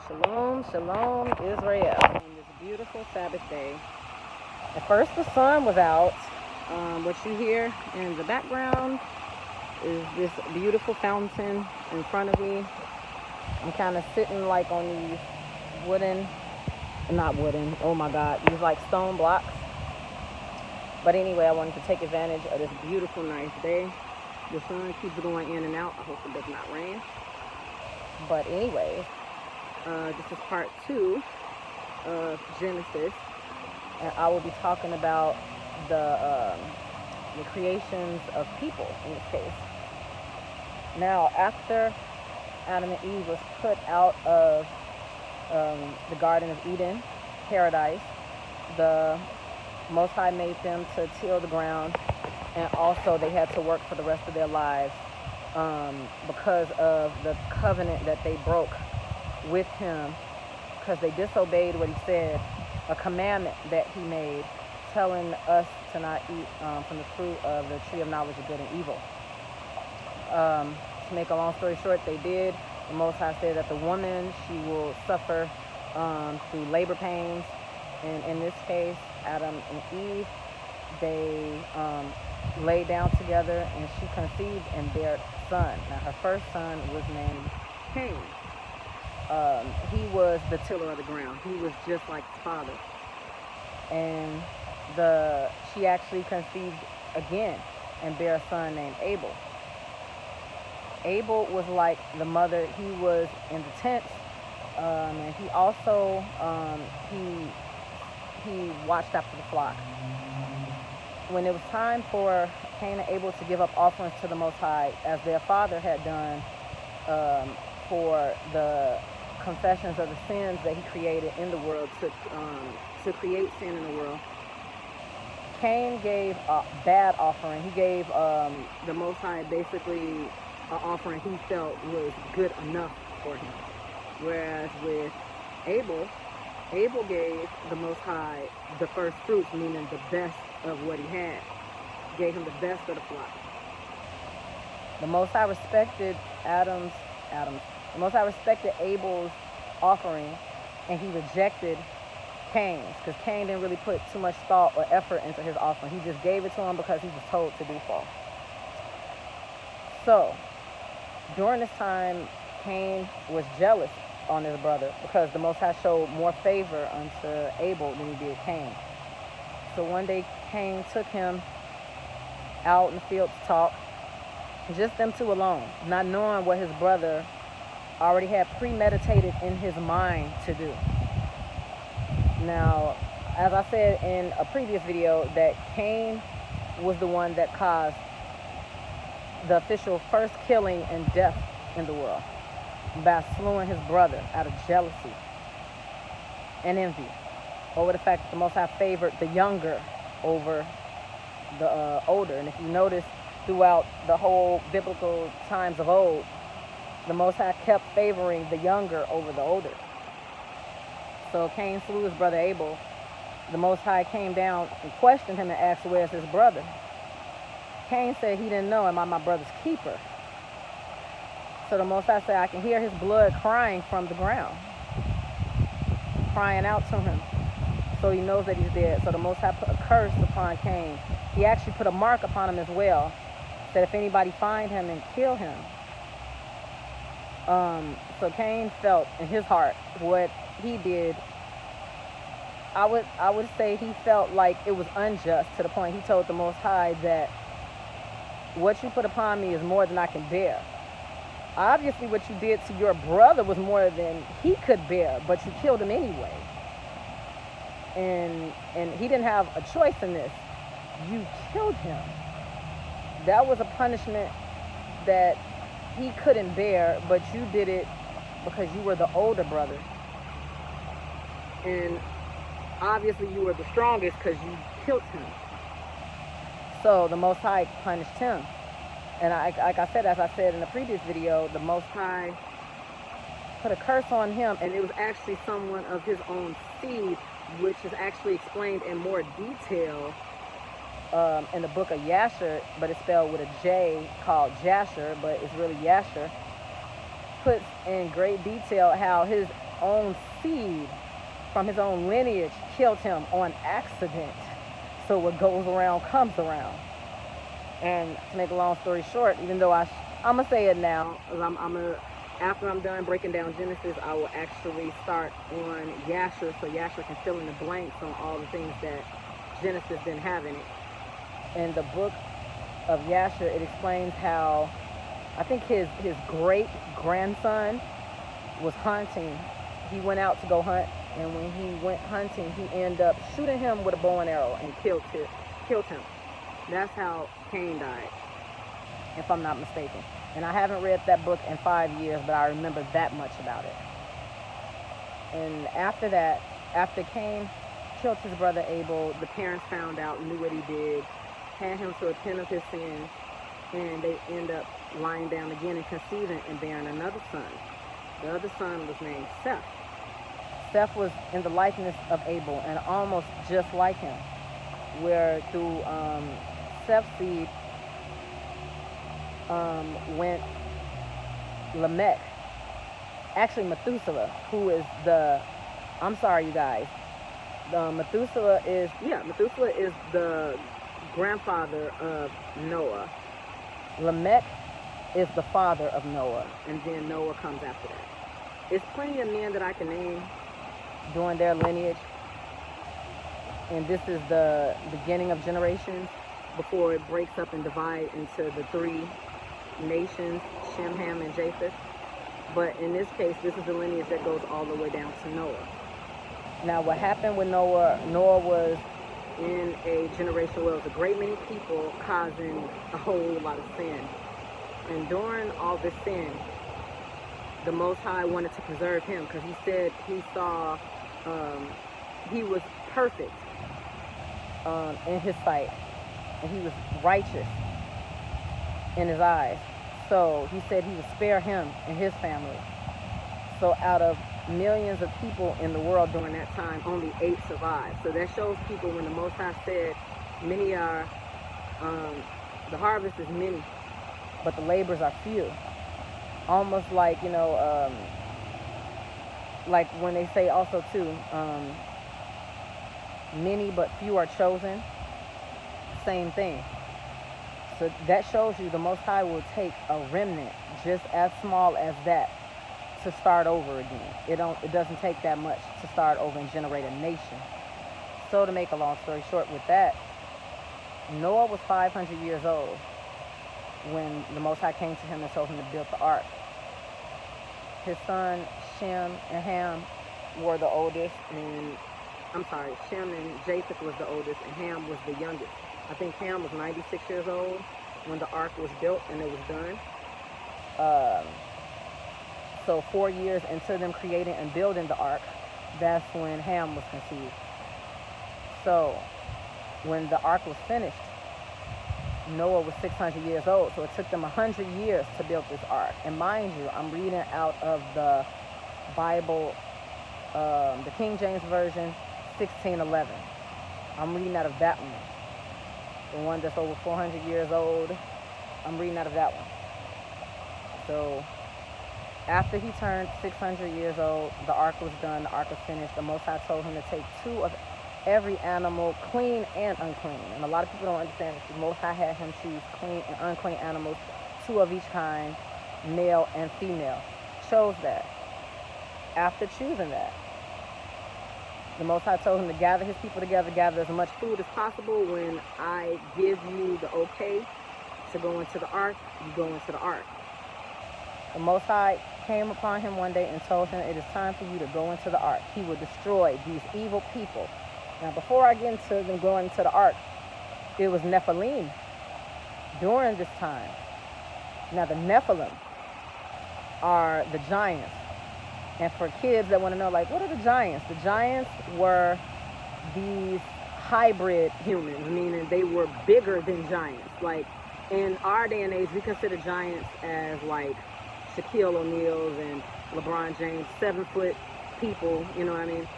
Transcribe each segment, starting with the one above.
Shalom, shalom, Israel, on this beautiful Sabbath day. At first the sun was out. What you hear in the background is this beautiful fountain in front of me. I'm kind of sitting like on these not wooden, oh my God, these like stone blocks. But anyway, I wanted to take advantage of this beautiful, nice day. The sun keeps going in and out. I hope it does not rain. But anyway, this is part 2 of Genesis, and I will be talking about the creations of people in this case. Now, after Adam and Eve was put out of the Garden of Eden, paradise, the Most High made them to till the ground, and also they had to work for the rest of their lives because of the covenant that they broke with him, because they disobeyed what he said, a commandment that he made, telling us to not eat from the fruit of the tree of knowledge of good and evil. To make a long story short, they did. The Most High said that the woman, she will suffer through labor pains, and in this case, Adam and Eve, they laid down together, and she conceived and bare a son. Now, her first son was named Cain. He was the tiller of the ground. He was just like his father. And she actually conceived again and bare a son named Abel. Abel was like the mother. He was in the tents, and he also he watched after the flock. When it was time for Cain and Abel to give up offerings to the Most High, as their father had done for the confessions of the sins that he created in the world, to create sin in the world, Cain gave a bad offering. He gave the Most High basically an offering he felt was good enough for him. Whereas with Abel gave the Most High the first fruits, meaning the best of what he had. Gave him the best of the flock. The Most High respected the Most High respected Abel's offering, and he rejected Cain's, because Cain didn't really put too much thought or effort into his offering. He just gave it to him because he was told to do so. So, during this time, Cain was jealous on his brother because the Most High showed more favor unto Abel than he did Cain. So one day, Cain took him out in the field to talk, just them two alone, not knowing what his brother already had premeditated in his mind to do. Now, as I said in a previous video, that Cain was the one that caused the official first killing and death in the world by slewing his brother out of jealousy and envy over the fact that the Most High favored the younger over the older. And if you notice, throughout the whole biblical times of old, the Most High kept favoring the younger over the older. So Cain slew his brother Abel. The Most High came down and questioned him and asked, where's his brother? Cain said he didn't know, am I my brother's keeper? So the Most High said, I can hear his blood crying from the ground, crying out to him. So he knows that he's dead. So the Most High put a curse upon Cain. He actually put a mark upon him as well, that if anybody find him and kill him. So Cain felt in his heart what he did. I would say he felt like it was unjust, to the point he told the Most High that what you put upon me is more than I can bear. Obviously what you did to your brother was more than he could bear, but you killed him anyway. And he didn't have a choice in this. You killed him. That was a punishment that he couldn't bear, but you did it because you were the older brother. And obviously you were the strongest because you killed him. So the Most High punished him. And as I said in the previous video, the Most High put a curse on him, and it was actually someone of his own seed, which is actually explained in more detail in the book of Yasher, but it's spelled with a J, called Jasher, but it's really Yasher. Puts in great detail how his own seed from his own lineage killed him on accident. So what goes around comes around. And to make a long story short, even though I'm gonna say it now, after I'm done breaking down Genesis, I will actually start on Yasher, so Yasher can fill in the blanks on all the things that Genesis didn't have in it. In the book of Yasher, it explains how I think his great grandson was hunting. He went out to go hunt, and when he went hunting, he ended up shooting him with a bow and arrow and killed him. That's how Cain died, if I'm not mistaken. And I haven't read that book in 5 years, but I remember that much about it. And after that, after Cain killed his brother Abel, the parents found out, knew what he did, had him to repent of his sins, and they end up lying down again and conceiving and bearing another son. The other son was named Seth. Seth was in the likeness of Abel and almost just like him, where through Seth's seed went Lamech, actually Methuselah, who is I'm sorry you guys, Methuselah is the grandfather of Noah. Lamech is the father of Noah, and then Noah comes after that. There's plenty of men that I can name during their lineage, and this is the beginning of generations before it breaks up and divides into the three nations, Shem, Ham, and Japheth. But in this case, this is the lineage that goes all the way down to Noah. Now, what happened with Noah was in a generation where there was a great many people causing a whole lot of sin. And during all this sin, the Most High wanted to preserve him, because he said he saw he was perfect in his sight, and he was righteous in his eyes. So he said he would spare him and his family. So out of millions of people in the world during that time, only 8 survived. So that shows people when the Most High said, many are, the harvest is many, but the labors are few. Almost like, like when they say also too, many but few are chosen. Same thing. So that shows you the Most High will take a remnant just as small as that to start over again. It doesn't take that much to start over and generate a nation. So to make a long story short with that, Noah was 500 years old when the Most High came to him and told him to build the ark. His son Shem and Ham were the oldest, and Shem and Japheth was the oldest, and Ham was the youngest. I think Ham was 96 years old when the ark was built and it was done. So 4 years into them creating and building the ark, that's when Ham was conceived. So when the ark was finished, Noah was 600 years old, so it took them 100 years to build this ark. And mind you, I'm reading out of the Bible, the King James Version, 1611. I'm reading out of that one. The one that's over 400 years old, I'm reading out of that one. So after he turned 600 years old, the ark was done, the ark was finished. The Most High told him to take 2 of every animal, clean and unclean. And a lot of people don't understand this. The Most High had him choose clean and unclean animals, 2 of each kind, male and female. Chose that. After choosing that, the Most High told him to gather his people together, gather as much food as possible. When I give you the okay to go into the ark, you go into the ark. The Most High came upon him one day and told him, it is time for you to go into the ark. He will destroy these evil people. Now, before I get into them going into the ark, it was Nephilim during this time. Now, the Nephilim are the giants. And for kids that want to know, like, what are the giants? The giants were these hybrid humans, meaning they were bigger than giants. Like, in our day and age, we consider giants as, like, Shaquille O'Neal's and LeBron James, 7-foot people, you know what I mean?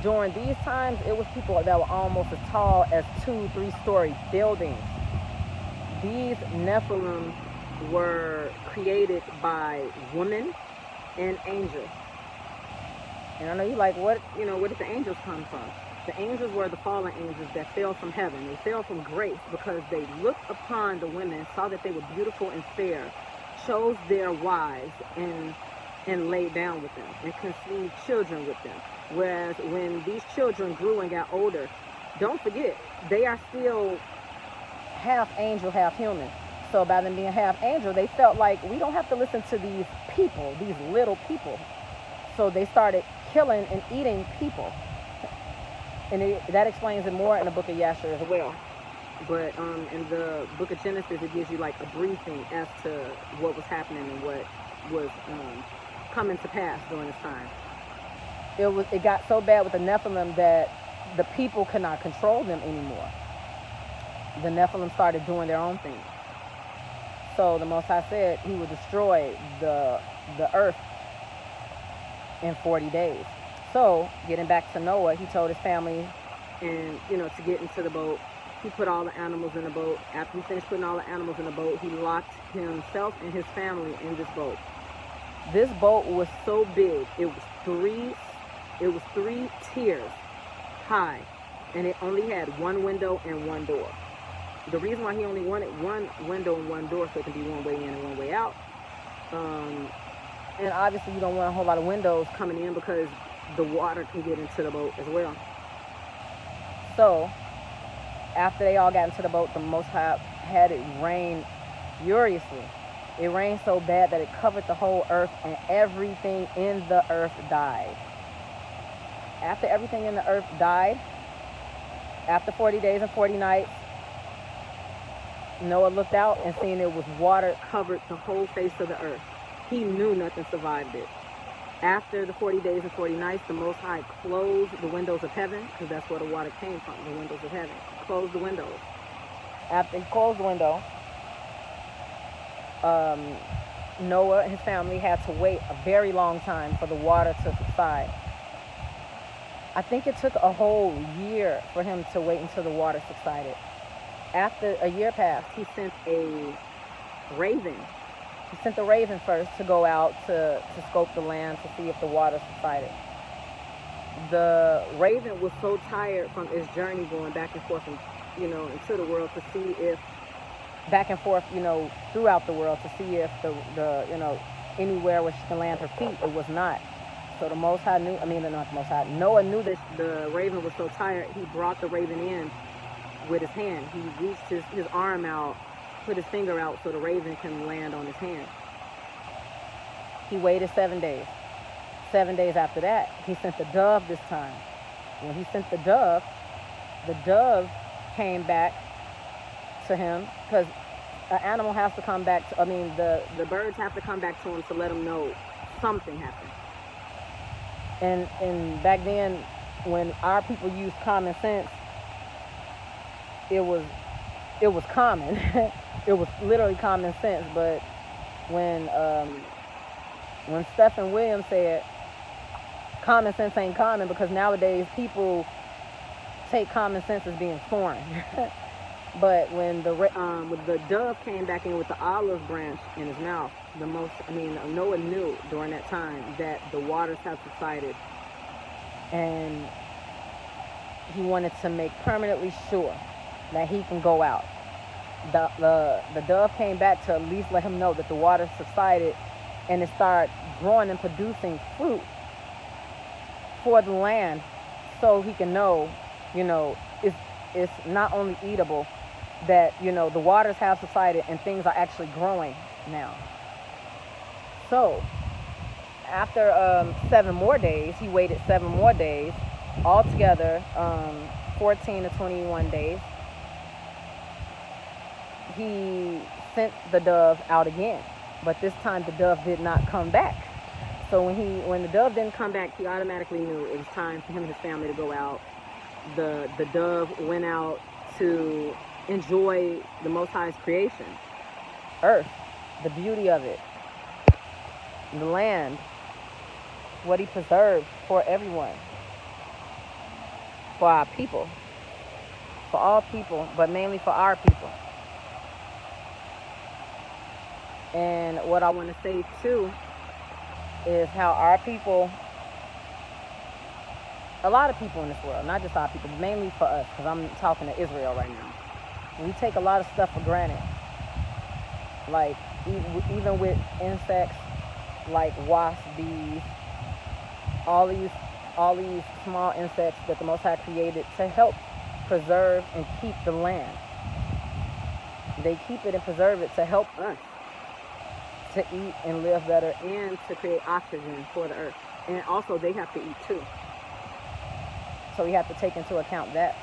During these times, it was people that were almost as tall as 2-3-story buildings. These Nephilim were created by women and angels. And I know you're like, what, where did the angels come from? The angels were the fallen angels that fell from heaven. They fell from grace because they looked upon the women, saw that they were beautiful and fair, chose their wives, and laid down with them and conceived children with them. Whereas when these children grew and got older, don't forget, they are still half angel, half human. So by them being half angel, they felt like we don't have to listen to these people, these little people. So they started killing and eating people. And that explains it more in the book of Yasher as well. But in the book of Genesis, it gives you like a briefing as to what was happening and what was coming to pass during this time. It got so bad with the Nephilim that the people could not control them anymore. The Nephilim started doing their own thing. So the Most High said he would destroy the earth in 40 days. So getting back to Noah, he told his family, and to get into the boat, he put all the animals in the boat. After he finished putting all the animals in the boat, he locked himself and his family in this boat. This boat was so big, it was three tiers high, and it only had one window and one door. The reason why he only wanted one window and one door, so it can be one way in and one way out. And obviously you don't want a whole lot of windows coming in because the water can get into the boat as well. So after they all got into the boat, the Most High had it rain furiously. It rained so bad that it covered the whole earth, and everything in the earth died. After everything in the earth died, after 40 days and 40 nights, Noah looked out and seen it was water covered the whole face of the earth. He knew nothing survived it. After the 40 days and 40 nights, the Most High closed the windows of heaven, because that's where the water came from, the windows of heaven. Closed the windows. After he closed the window, Noah and his family had to wait a very long time for the water to subside. I think it took a whole year for him to wait until the water subsided. After a year passed, he sent a raven. He sent the raven first to go out to scope the land to see if the water subsided. The raven was so tired from its journey going back and forth and, into the world to see if, back and forth, throughout the world to see if the anywhere where she can land her feet, it was not. So the Most High knew, not the Most High, Noah knew that the raven was so tired, he brought the raven in with his hand. He reached his arm out, put his finger out so the raven can land on his hand. He waited 7 days. 7 days after that, he sent the dove this time. When he sent the dove came back to him, because an animal has to come back to, the birds have to come back to him to let him know something happened. And back then, when our people used common sense, it was common. It was literally common sense. But when Stephen Williams said common sense ain't common, because nowadays people take common sense as being foreign. But when the dove came back in with the olive branch in his mouth, Noah knew during that time that the waters have subsided, and he wanted to make permanently sure that he can go out. The dove came back to at least let him know that the water subsided, and it started growing and producing fruit for the land, so he can know, it's not only eatable, that the waters have subsided and things are actually growing now. So after 7 more days, he waited 7 more days, altogether 14 to 21 days. He sent the dove out again, but this time the dove did not come back. So when the dove didn't come back, he automatically knew it was time for him and his family to go out. The dove went out to enjoy the Most High's creation, earth, the beauty of it, the land, what he preserved for everyone, for our people, for all people, but mainly for our people. And what I want to say too is how our people a lot of people in this world, not just our people, but mainly for us, because I'm talking to Israel right now. We take a lot of stuff for granted. Like, even with insects like wasps, bees, all these small insects that the Most High created to help preserve and keep the land. They keep it and preserve it to help us to eat and live better and to create oxygen for the earth. And also they have to eat too. So we have to take into account that.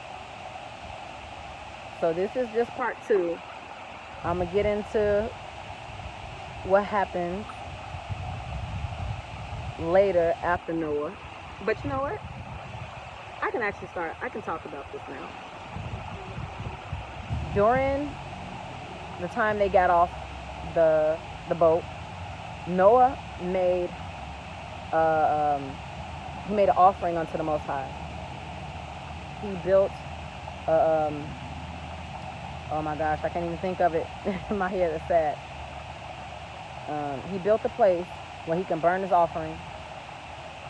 So this is just part 2. I'm going to get into what happened later after Noah. But you know what? I can talk about this now. During the time they got off the boat, Noah made he made an offering unto the Most High. He built oh my gosh, I can't even think of it. My head is sad. He built a place where he can burn his offering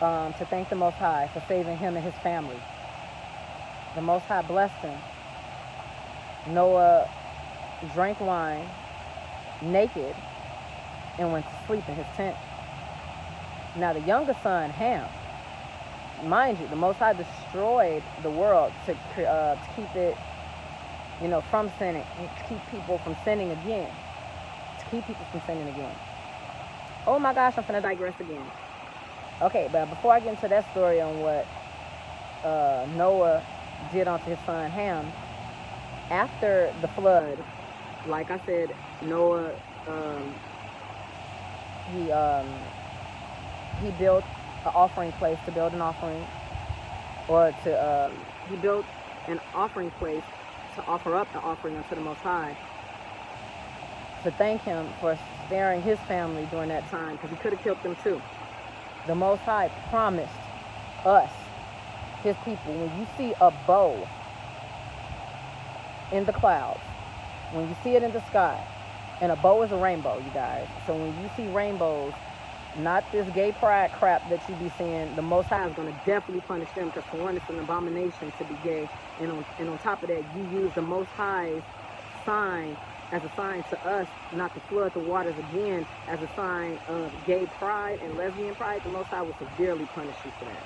to thank the Most High for saving him and his family. The Most High blessed him. Noah drank wine naked and went to sleep in his tent. Now the younger son, Ham, mind you, the Most High destroyed the world to keep it, from sinning, to keep people from sinning again. Oh my gosh, I'm finna digress again. Okay, but before I get into that story on what Noah did unto his son Ham, after the flood, like I said, Noah, he built an offering place to build an offering, or to, he built an offering place to offer up the offering unto the Most High, to thank him for sparing his family during that time, because he could have killed them too. The Most High promised us, his people, when you see a bow in the clouds, when you see it in the sky, and a bow is a rainbow, you guys. So when you see rainbows, not this gay pride crap that you be seeing, the Most High is going to definitely punish them, because for one, it's an abomination to be gay. And on top of that, you use the Most High's sign as a sign to us not to flood the waters again, as a sign of gay pride and lesbian pride. The Most High will severely punish you for that.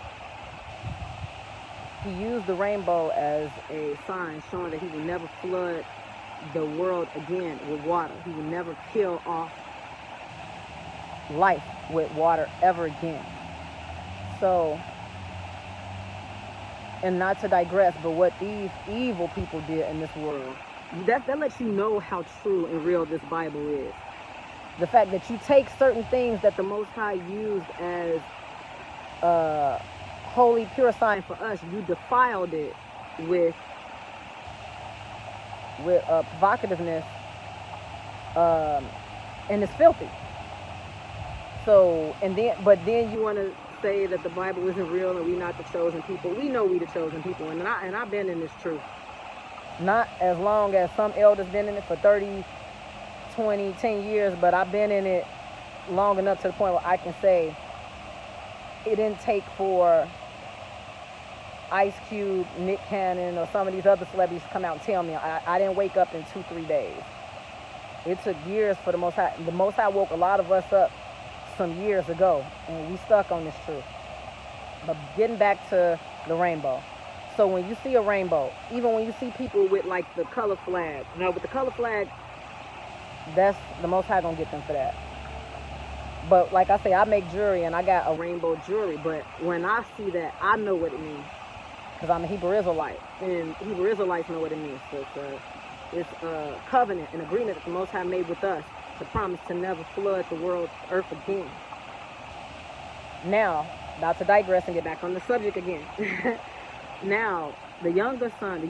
He used the rainbow as a sign showing that he will never flood the world again with water. He will never kill off life with water ever again. So, and not to digress, but what these evil people did in this world, that lets you know how true and real this Bible is. The fact that you take certain things that the Most High used as holy, purifying for us, you defiled it with provocativeness, and it's filthy. So, but then you want to say that the Bible isn't real and we're not the chosen people. We know we the chosen people, and I've been in this truth. Not as long as some elders been in it for 30, 20, 10 years, but I've been in it long enough to the point where I can say it didn't take for Ice Cube, Nick Cannon, or some of these other celebrities to come out and tell me. I didn't wake up in 2-3 days. It took years for the Most High. The Most High woke a lot of us up some years ago, and we stuck on this truth. But getting back to the rainbow. So when you see a rainbow, even when you see people with like the color flag, with the color flag, that's the Most High gonna get them for that. But like I say, I make jewelry and I got a rainbow jewelry, but when I see that, I know what it means, because I'm a Hebrew Israelite, and Hebrew Israelites know what it means. So it's a covenant, an agreement that the Most High made with us to promise to never flood the world, earth again. Now, about to digress and get back on the subject again. Now, the youngest son,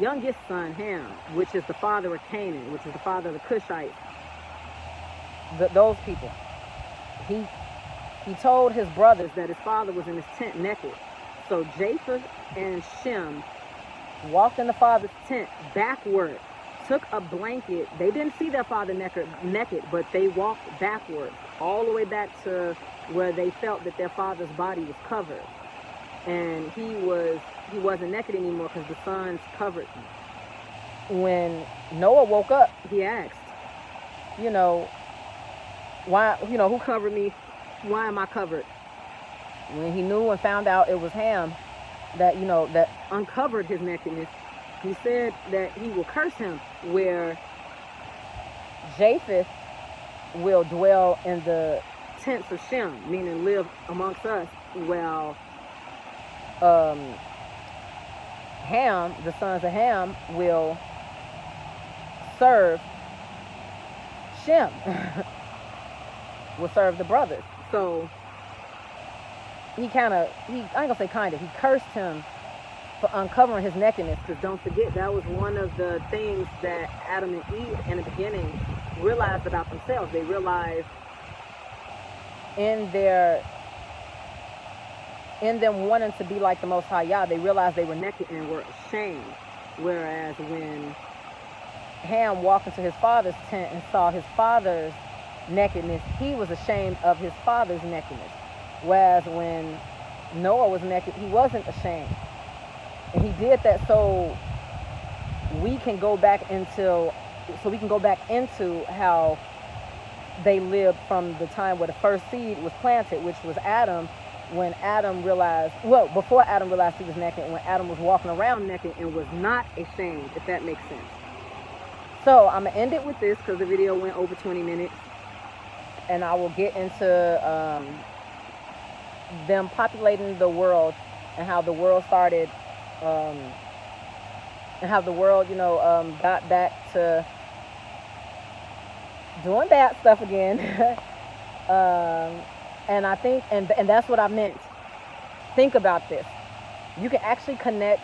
Ham, which is the father of Canaan, which is the father of the Cushites, those people, he told his brothers that his father was in his tent naked. So Japheth and Shem walked in the father's tent backward, took a blanket. They didn't see their father naked, but they walked backwards, all the way back to where they felt that their father's body was covered. and he wasn't naked anymore because the sons covered him. When Noah woke up, he asked, you know, why, who covered me? Why am I covered? When he knew and found out it was Ham that, that uncovered his nakedness, he said that he will curse him, where Japheth will dwell in the tents of Shem, meaning live amongst us, while Ham, the sons of Ham, will serve Shem, will serve the brothers. So I ain't gonna say he cursed him for uncovering his nakedness, because don't forget, that was one of the things that Adam and Eve in the beginning realized about themselves. They realized in them wanting to be like the Most High Yah, they realized they were naked and were ashamed. Whereas when Ham walked into his father's tent and saw his father's nakedness, he was ashamed of his father's nakedness. Whereas when Noah was naked, he wasn't ashamed. And he did that so we can go back into how they lived from the time where the first seed was planted, which was Adam. When Adam realized, before Adam realized he was naked, when Adam was walking around naked and was not ashamed, if that makes sense. So I'm going to end it with this because the video went over 20 minutes. And I will get into them populating the world and how the world started, and how the world, got back to doing bad stuff again. And I think, and that's what I meant. Think about this. You can actually connect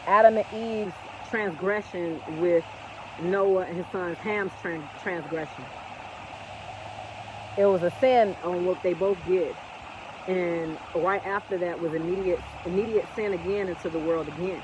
Adam and Eve's transgression with Noah and his son Ham's transgression. It was a sin on what they both did. And right after that was immediate sin again into the world again.